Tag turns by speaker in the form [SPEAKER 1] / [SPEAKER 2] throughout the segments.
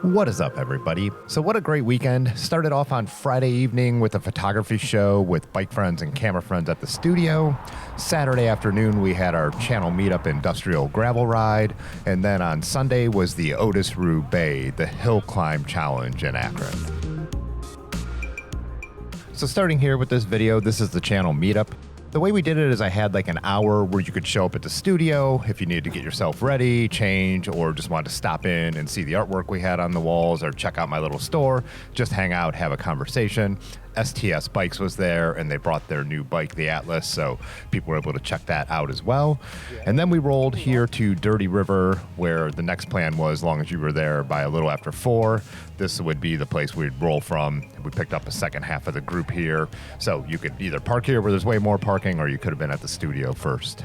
[SPEAKER 1] What is up, everybody? So what a great weekend. Started off on Friday evening with a photography show with bike friends and camera friends at the studio. Saturday afternoon, we had our channel meetup industrial gravel ride. And then on Sunday was the Otis Roubaix, the hill climb challenge in Akron. So starting here with this video, this is the channel meetup. The way we did it is I had like an hour where you could show up at the studio if you needed to get yourself ready, change, or just wanted to stop in and see the artwork we had on the walls or check out my little store, just hang out, have a conversation. STS Bikes was there and they brought their new bike, the Atlas, so people were able to check that out as well. And then we rolled here to Dirty River, where the next plan was, as long as you were there by a little after 4, this would be the place we'd roll from. We picked up a second half of the group here, so you could either park here where there's way more parking, or you could have been at the studio first.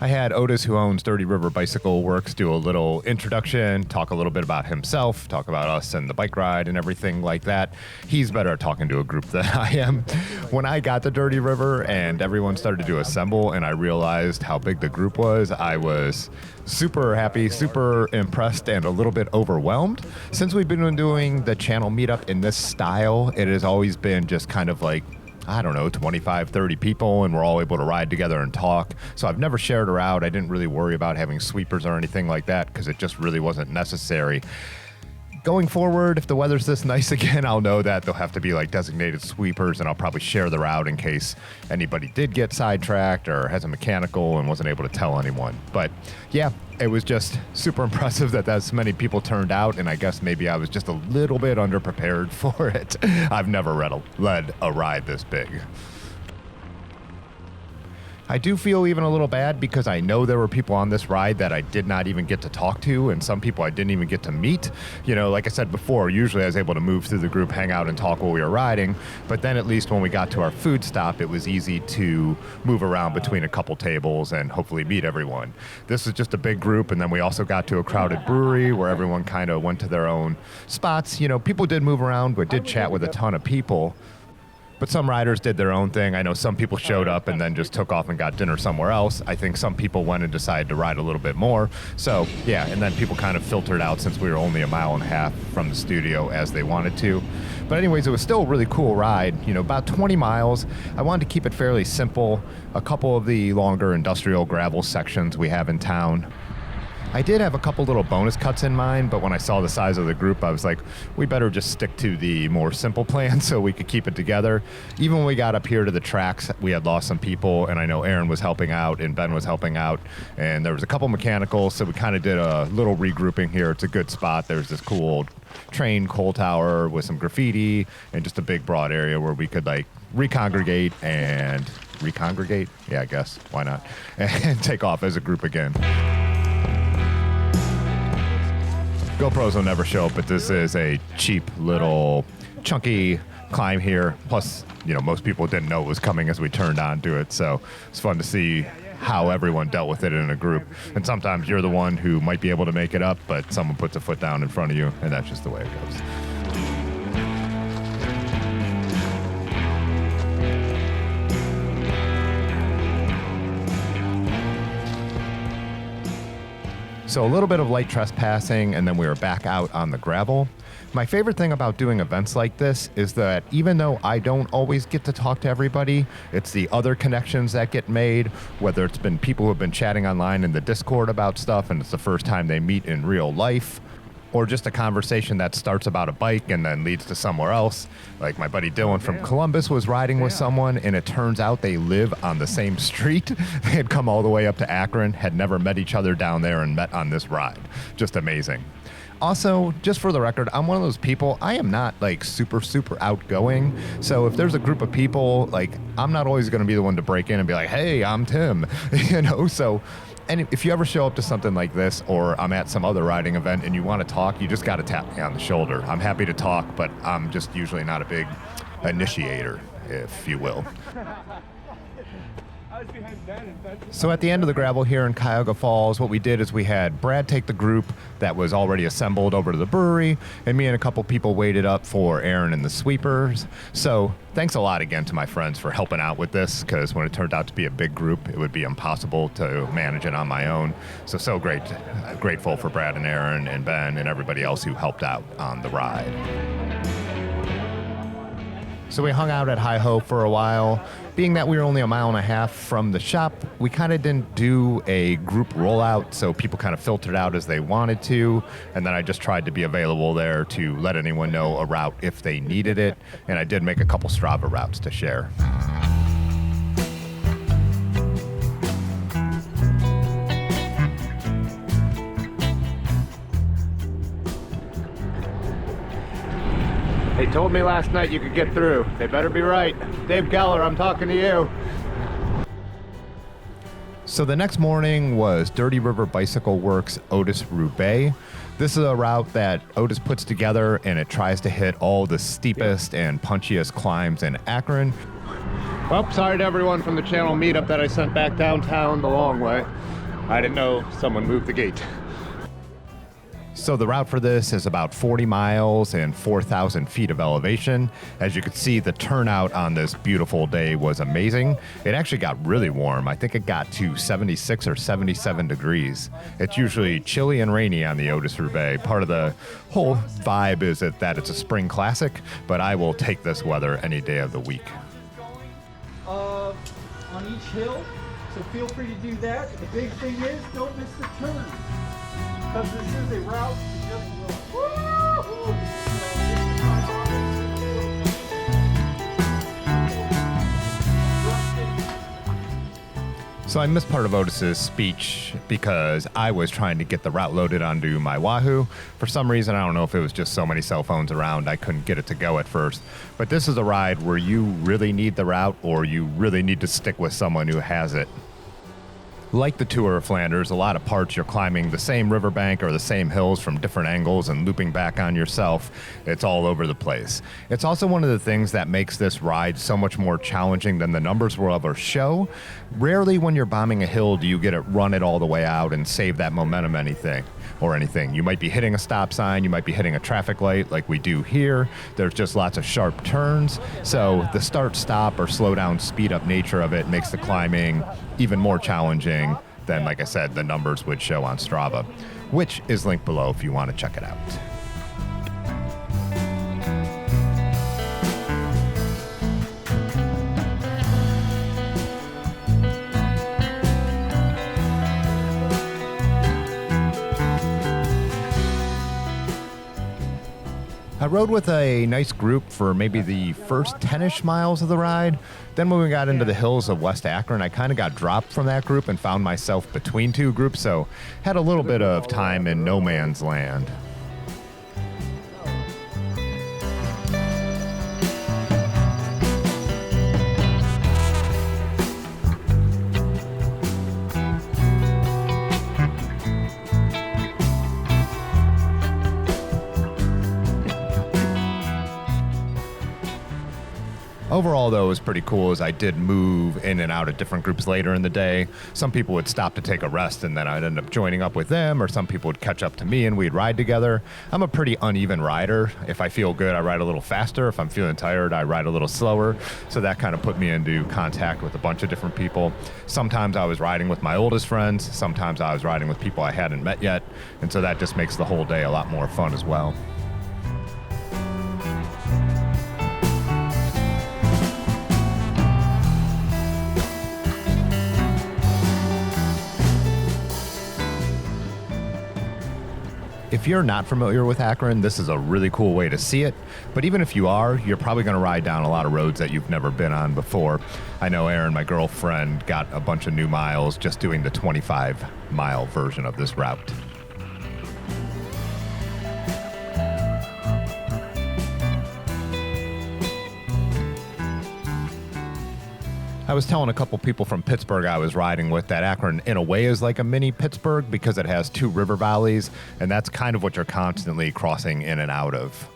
[SPEAKER 1] I had Otis, who owns Dirty River Bicycle Works, do a little introduction, talk a little bit about himself, talk about us and the bike ride and everything like that. He's better at talking to a group than I am. When I got to Dirty River and everyone started to assemble and I realized how big the group was, I was super happy, super impressed, and a little bit overwhelmed. Since we've been doing the channel meetup in this style, it has always been just kind of like, I don't know, 25, 30 people, and we're all able to ride together and talk. So I've never shared her out. I didn't really worry about having sweepers or anything like that because it just really wasn't necessary. Going forward, if the weather's this nice again, I'll know that there'll have to be like designated sweepers, and I'll probably share the route in case anybody did get sidetracked or has a mechanical and wasn't able to tell anyone. But yeah, it was just super impressive that so many people turned out, and I guess maybe I was just a little bit underprepared for it. I've never led a ride this big. I do feel even a little bad because I know there were people on this ride that I did not even get to talk to, and some people I didn't even get to meet. You know, like I said before, usually I was able to move through the group, hang out, and talk while we were riding, but then at least when we got to our food stop, it was easy to move around between a couple tables and hopefully meet everyone. This is just a big group, and then we also got to a crowded brewery where everyone kind of went to their own spots. You know, people did move around, but did chat with a ton of people. But some riders did their own thing. I know some people showed up and then just took off and got dinner somewhere else. I think some people went and decided to ride a little bit more. So yeah, and then people kind of filtered out since we were only 1.5 miles from the studio as they wanted to. But anyways, it was still a really cool ride, you know, about 20 miles. I wanted to keep it fairly simple. A couple of the longer industrial gravel sections we have in town. I did have a couple little bonus cuts in mind, but when I saw the size of the group, I was like, we better just stick to the more simple plan so we could keep it together. Even when we got up here to the tracks, we had lost some people, and I know Aaron was helping out and Ben was helping out, and there was a couple mechanicals, so we kind of did a little regrouping here. It's a good spot. There's this cool old train coal tower with some graffiti and just a big broad area where we could like recongregate. Yeah, I guess. Why not? And take off as a group again. GoPros will never show up, but this is a cheap little chunky climb here. Plus, you know, most people didn't know it was coming as we turned onto it. So it's fun to see how everyone dealt with it in a group. And sometimes you're the one who might be able to make it up, but someone puts a foot down in front of you, and that's just the way it goes. So a little bit of light trespassing, and then we were back out on the gravel. My favorite thing about doing events like this is that even though I don't always get to talk to everybody, it's the other connections that get made, whether it's been people who have been chatting online in the Discord about stuff and it's the first time they meet in real life, or just a conversation that starts about a bike and then leads to somewhere else. Like my buddy Dylan from Columbus was riding with someone, and it turns out they live on the same street. They had come all the way up to Akron, had never met each other down there, and met on this ride. Just amazing. Also, just for the record, I'm one of those people, I am not like super outgoing. So if there's a group of people, like I'm not always going to be the one to break in and be like, hey, I'm Tim, you know? So, and if you ever show up to something like this, or I'm at some other riding event and you want to talk, you just got to tap me on the shoulder. I'm happy to talk, but I'm just usually not a big initiator, if you will. So at the end of the gravel here in Cuyahoga Falls, what we did is we had Brad take the group that was already assembled over to the brewery, and me and a couple people waited up for Aaron and the sweepers. So thanks a lot again to my friends for helping out with this, because when it turned out to be a big group, it would be impossible to manage it on my own. So grateful for Brad and Aaron and Ben and everybody else who helped out on the ride. So we hung out at Hi-Ho for a while. Being that we were only a mile and a half from the shop, we kind of didn't do a group rollout, so people kind of filtered out as they wanted to, and then I just tried to be available there to let anyone know a route if they needed it, and I did make a couple Strava routes to share. They told me last night you could get through. They better be right. Dave Geller, I'm talking to you. So the next morning was Dirty River Bicycle Works Otis Roubaix. This is a route that Otis puts together, and it tries to hit all the steepest and punchiest climbs in Akron. Well, sorry to everyone from the channel meetup that I sent back downtown the long way. I didn't know someone moved the gate. So the route for this is about 40 miles and 4,000 feet of elevation. As you can see, the turnout on this beautiful day was amazing. It actually got really warm. I think it got to 76 or 77 degrees. It's usually chilly and rainy on the Otis Roubaix. Part of the whole vibe is that it's a spring classic, but I will take this weather any day of the week.
[SPEAKER 2] On each hill, so feel free to do that. The big thing is, don't miss the turn. Because this is a route to just woo!
[SPEAKER 1] So I missed part of Otis's speech because I was trying to get the route loaded onto my Wahoo. For some reason, I don't know if it was just so many cell phones around, I couldn't get it to go at first. But this is a ride where you really need the route, or you really need to stick with someone who has it. Like the Tour of Flanders, a lot of parts you're climbing the same riverbank or the same hills from different angles and looping back on yourself. It's all over the place. It's also one of the things that makes this ride so much more challenging than the numbers will ever show. Rarely when you're bombing a hill do you get it run it all the way out and save that momentum anything. You might be hitting a stop sign, you might be hitting a traffic light like we do here. There's just lots of sharp turns. So the start, stop, or slow down, speed up nature of it makes the climbing even more challenging than, like I said, the numbers would show on Strava, which is linked below if you want to check it out. I rode with a nice group for maybe the first 10-ish miles of the ride. Then when we got into the hills of West Akron, I kind of got dropped from that group and found myself between two groups, so had a little bit of time in no man's land. Overall, though, it was pretty cool as I did move in and out of different groups later in the day. Some people would stop to take a rest, and then I'd end up joining up with them, or some people would catch up to me and we'd ride together. I'm a pretty uneven rider. If I feel good, I ride a little faster. If I'm feeling tired, I ride a little slower. So that kind of put me into contact with a bunch of different people. Sometimes I was riding with my oldest friends. Sometimes I was riding with people I hadn't met yet. And so that just makes the whole day a lot more fun as well. If you're not familiar with Akron, this is a really cool way to see it. But even if you are, you're probably going to ride down a lot of roads that you've never been on before. I know Erin, my girlfriend, got a bunch of new miles just doing the 25-mile version of this route. I was telling a couple people from Pittsburgh I was riding with that Akron in a way is like a mini Pittsburgh because it has two river valleys, and that's kind of what you're constantly crossing in and out of.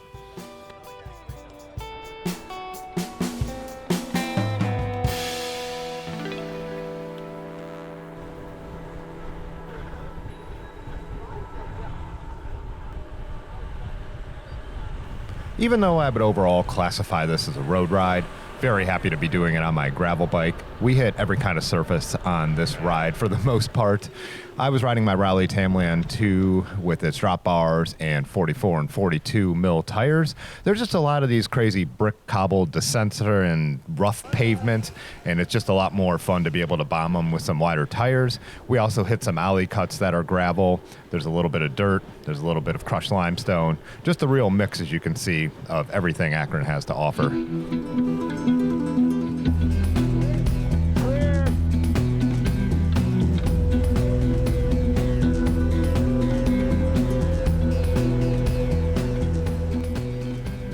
[SPEAKER 1] Even though I would overall classify this as a road ride, very happy to be doing it on my gravel bike. We hit every kind of surface on this ride for the most part. I was riding my Raleigh Tamland 2 with its drop bars and 44 and 42 mil tires. There's just a lot of these crazy brick cobbled descents and rough pavement, and it's just a lot more fun to be able to bomb them with some wider tires. We also hit some alley cuts that are gravel. There's a little bit of dirt. There's a little bit of crushed limestone. Just a real mix, as you can see, of everything Akron has to offer.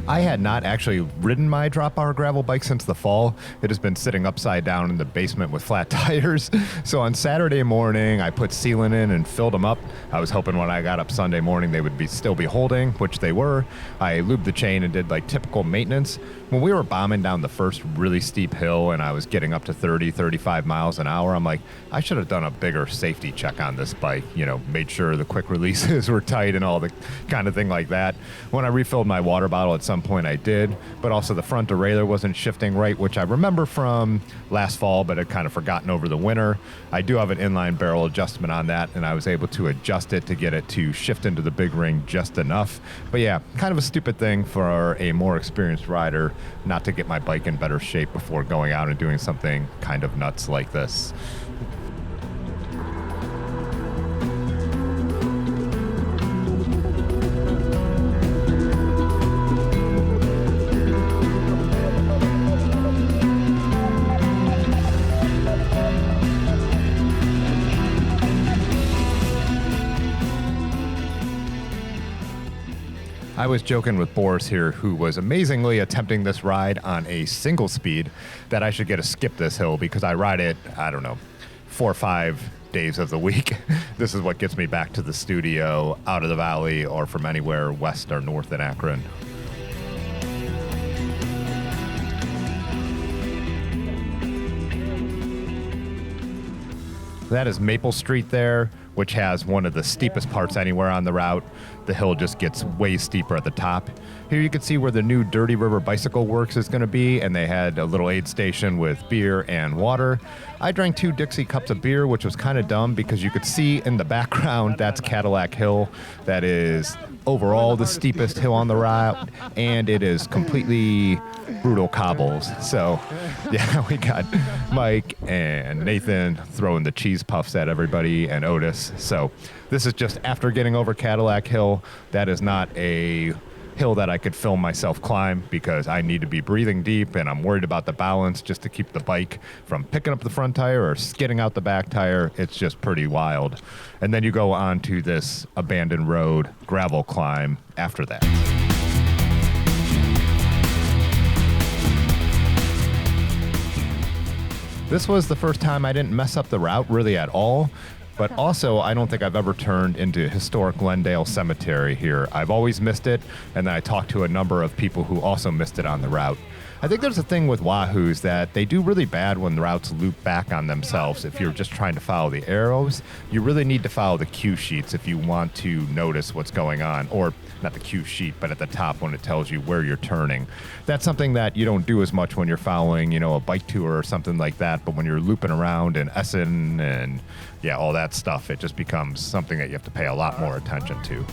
[SPEAKER 1] I had not actually ridden my drop bar gravel bike since the fall. It has been sitting upside down in the basement with flat tires. So on Saturday morning, I put sealant in and filled them up. I was hoping when I got up Sunday morning, they would still be holding, which they were. I lubed the chain and did like typical maintenance. When we were bombing down the first really steep hill and I was getting up to 30, 35 miles an hour, I'm like, I should have done a bigger safety check on this bike, made sure the quick releases were tight and all the kind of thing like that. When I refilled my water bottle at some point I did, but also the front derailleur wasn't shifting right, which I remember from last fall, but I'd kind of forgotten over the winter. I do have an inline barrel adjustment on that, and I was able to adjust it to get it to shift into the big ring just enough. But yeah, kind of a stupid thing for a more experienced rider not to get my bike in better shape before going out and doing something kind of nuts like this. I was joking with Boris here, who was amazingly attempting this ride on a single speed, that I should get to skip this hill because I ride it, 4 or 5 days of the week. This is what gets me back to the studio, out of the valley, or from anywhere west or north in Akron. That is Maple Street there, which has one of the steepest parts anywhere on the route. The hill just gets way steeper at the top. Here you can see where the new Dirty River Bicycle Works is going to be, and they had a little aid station with beer and water. I drank 2 Dixie cups of beer, which was kind of dumb because you could see in the background that's Cadillac Hill. That is overall the steepest hill on the route, and it is completely brutal cobbles. So yeah, we got Mike and Nathan throwing the cheese puffs at everybody, and Otis. So this is just after getting over Cadillac Hill. That is not a hill that I could film myself climb because I need to be breathing deep, and I'm worried about the balance just to keep the bike from picking up the front tire or skidding out the back tire. It's just pretty wild. And then you go on to this abandoned road gravel climb after that. This was the first time I didn't mess up the route really at all. But also, I don't think I've ever turned into historic Glendale Cemetery here. I've always missed it, and then I talked to a number of people who also missed it on the route. I think there's a thing with Wahoos that they do really bad when the routes loop back on themselves. If you're just trying to follow the arrows, you really need to follow the cue sheets if you want to notice what's going on. Or not the cue sheet, but at the top when it tells you where you're turning. That's something that you don't do as much when you're following, a bike tour or something like that. But when you're looping around in Essen and all that stuff, it just becomes something that you have to pay a lot more attention to.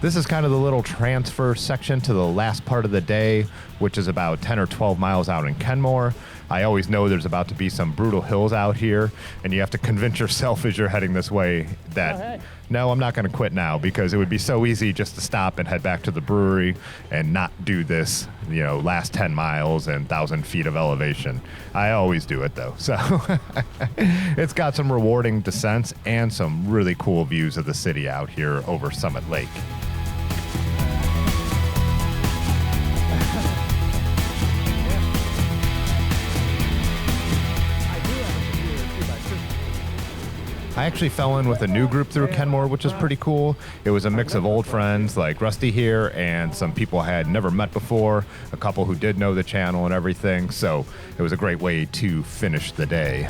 [SPEAKER 1] This is kind of the little transfer section to the last part of the day, which is about 10 or 12 miles out in Kenmore. I always know there's about to be some brutal hills out here, and you have to convince yourself as you're heading this way that, no, I'm not going to quit now, because it would be so easy just to stop and head back to the brewery and not do this, last 10 miles and 1,000 feet of elevation. I always do it, though. So it's got some rewarding descents and some really cool views of the city out here over Summit Lake. I actually fell in with a new group through Kenmore, which was pretty cool. It was a mix of old friends like Rusty here and some people I had never met before, a couple who did know the channel and everything. So it was a great way to finish the day.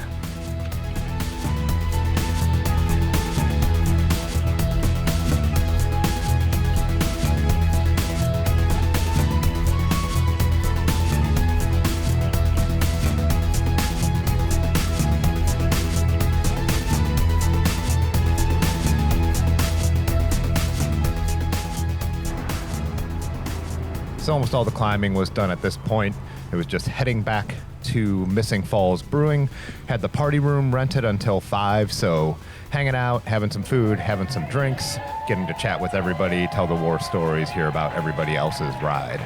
[SPEAKER 1] So almost all the climbing was done at this point. It was just heading back to Missing Falls Brewing. Had the party room rented until 5, so hanging out, having some food, having some drinks, getting to chat with everybody, tell the war stories, hear about everybody else's ride.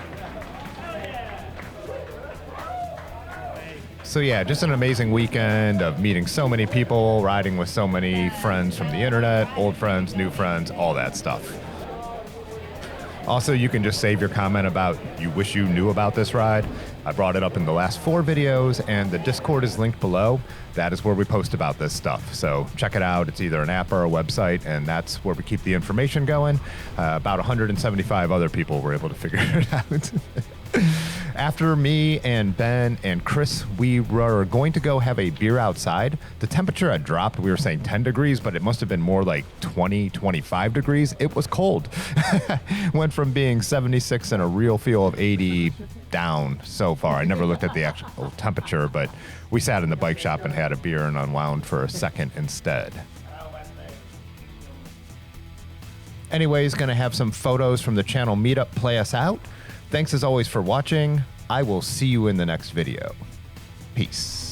[SPEAKER 1] So yeah, just an amazing weekend of meeting so many people, riding with so many friends from the internet, old friends, new friends, all that stuff. Also, you can just save your comment about you wish you knew about this ride. I brought it up in the last 4 videos, and the Discord is linked below. That is where we post about this stuff. So check it out. It's either an app or a website, and that's where we keep the information going. About 175 other people were able to figure it out. After me and Ben and Chris, we were going to go have a beer outside. The temperature had dropped. We were saying 10 degrees, but it must have been more like 20, 25 degrees. It was cold. Went from being 76 and a real feel of 80 down so far. I never looked at the actual temperature, but we sat in the bike shop and had a beer and unwound for a second instead. Anyways, gonna have some photos from the channel meetup play us out. Thanks as always for watching. I will see you in the next video. Peace.